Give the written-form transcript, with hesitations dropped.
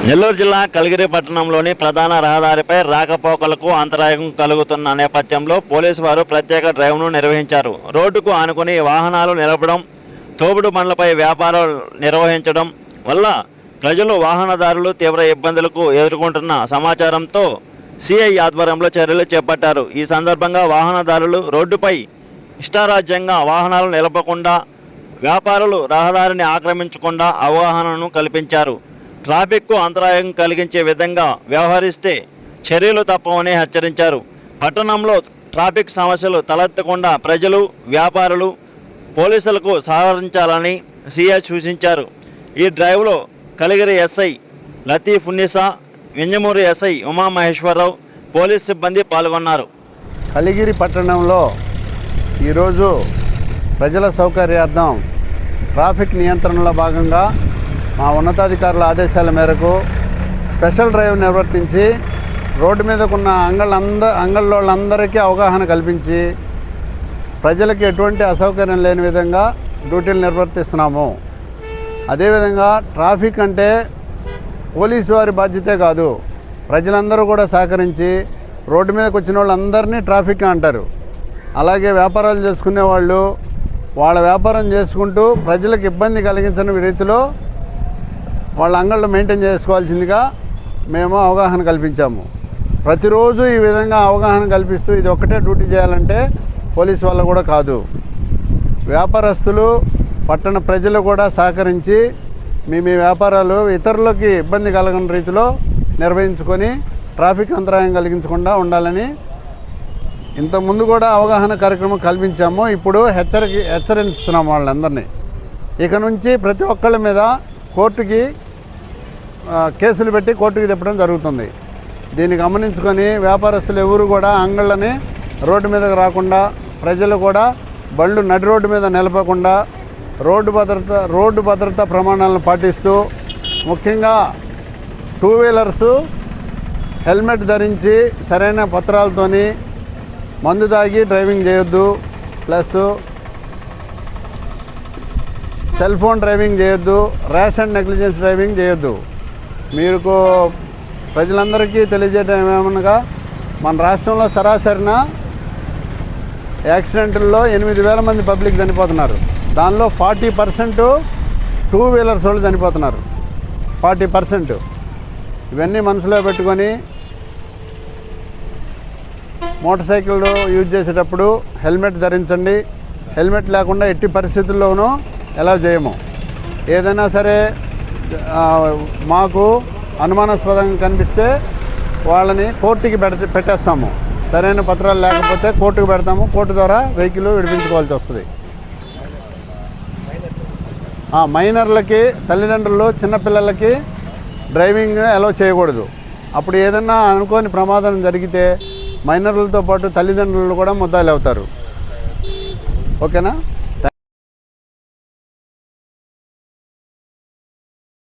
నెల్లూరు జిల్లా కలిగిరి పట్టణంలోని ప్రధాన రహదారిపై రాకపోకలకు అంతరాయం కలుగుతున్న నేపథ్యంలో పోలీసు వారు ప్రత్యేక డ్రైవ్ను నిర్వహించారు. రోడ్డుకు ఆనుకుని వాహనాలు నిలపడం, తోపుడు బండ్లపై వ్యాపారాలు నిర్వహించడం వల్ల ప్రజలు, వాహనదారులు తీవ్ర ఇబ్బందులకు ఎదుర్కొంటున్న సమాచారంతో సిఐ ఆధ్వర్యంలో చర్యలు చేపట్టారు. ఈ సందర్భంగా వాహనదారులు రోడ్డుపై ఇష్టారాజ్యంగా వాహనాలు నిలపకుండా, వ్యాపారులు రహదారిని ఆక్రమించకుండా అవగాహనను కల్పించారు. ట్రాఫిక్కు అంతరాయం కలిగించే విధంగా వ్యవహరిస్తే చర్యలు తప్పవని హెచ్చరించారు. పట్టణంలో ట్రాఫిక్ సమస్యలు తలెత్తకుండా ప్రజలు, వ్యాపారులు పోలీసులకు సహకరించాలని సిఐ సూచించారు. ఈ డ్రైవ్లో Kaligiri SI Latif Unnisa, Vinjamuru SI Umamaheswararao, police సిబ్బంది పాల్గొన్నారు. కలిగిరి పట్టణంలో ఈరోజు ప్రజల సౌకర్యార్థం ట్రాఫిక్ నియంత్రణలో భాగంగా మా ఉన్నతాధికారుల ఆదేశాల మేరకు స్పెషల్ డ్రైవ్ నిర్వర్తించి రోడ్డు మీదకున్న అంగళ్ళోళ్ళందరికీ అవగాహన కల్పించి ప్రజలకు ఎటువంటి అసౌకర్యం లేని విధంగా డ్యూటీలు నిర్వర్తిస్తున్నాము. అదేవిధంగా ట్రాఫిక్ అంటే పోలీసు వారి బాధ్యతే కాదు, ప్రజలందరూ కూడా సహకరించి రోడ్డు మీదకి వచ్చిన వాళ్ళందరినీ ట్రాఫిక్ అంటారు. అలాగే వ్యాపారాలు చేసుకునే వాళ్ళు వాళ్ళ వ్యాపారం చేసుకుంటూ ప్రజలకు ఇబ్బంది కలిగించని రీతిలో వాళ్ళ అంగళ్ళు మెయింటైన్ చేసుకోవాల్సిందిగా మేము అవగాహన కల్పించాము. ప్రతిరోజు ఈ విధంగా అవగాహన కల్పిస్తూ ఇది ఒక్కటే డ్యూటీ చేయాలంటే పోలీసు వాళ్ళు కూడా కాదు, వ్యాపారస్తులు, పట్టణ ప్రజలు కూడా సహకరించి మీ వ్యాపారాలు ఇతరులకి ఇబ్బంది కలగని రీతిలో నిర్వహించుకొని ట్రాఫిక్ అంతరాయం కలిగించకుండా ఉండాలని ఇంతకుముందు కూడా అవగాహన కార్యక్రమం కల్పించాము. ఇప్పుడు హెచ్చరిస్తున్నాము వాళ్ళందరినీ. ఇక నుంచి ప్రతి ఒక్కళ్ళ మీద కోర్టుకి కేసులు పెట్టి కోర్టుకి తిప్పడం జరుగుతుంది. దీన్ని గమనించుకొని వ్యాపారస్తులు ఎవరు కూడా అంగళ్ళని రోడ్డు మీదకి రాకుండా, ప్రజలు కూడా బళ్ళు నడి రోడ్డు మీద నిలపకుండా రోడ్డు భద్రత ప్రమాణాలను పాటిస్తూ, ముఖ్యంగా టూ వీలర్సు హెల్మెట్ ధరించి సరైన పత్రాలతోని మందు తాగి డ్రైవింగ్ చేయొద్దు, ప్లస్ సెల్ ఫోన్ డ్రైవింగ్ చేయొద్దు, ర్యాష్ అండ్ నెగ్లిజెన్స్ డ్రైవింగ్ చేయొద్దు. మీకు ప్రజలందరికీ తెలియజేయడం ఏమనగా మన రాష్ట్రంలో సరాసరిన యాక్సిడెంట్లలో 8,000 మంది పబ్లిక్ చనిపోతున్నారు. దానిలో 40% టూ వీలర్స్ వాళ్ళు చనిపోతున్నారు. 40%. ఇవన్నీ మనసులో పెట్టుకొని మోటార్ సైకిల్ యూజ్ చేసేటప్పుడు హెల్మెట్ ధరించండి. హెల్మెట్ లేకుండా ఎట్టి పరిస్థితుల్లోనూ అలౌ చేయము. ఏదైనా సరే మాకు అనుమానాస్పదంగా కనిపిస్తే వాళ్ళని కోర్టుకి పెట్టేస్తాము. సరైన పత్రాలు లేకపోతే కోర్టుకు పెడతాము. కోర్టు ద్వారా వెహికల్ విడిపించుకోవాల్సి వస్తుంది. మైనర్లకి, తల్లిదండ్రులు, చిన్నపిల్లలకి డ్రైవింగ్ అలౌ చేయకూడదు. అప్పుడు ఏదన్నా అనుకోని ప్రమాదం జరిగితే మైనర్లతో పాటు తల్లిదండ్రులు కూడా ముద్దాయిలు అవుతారు. ఓకేనా?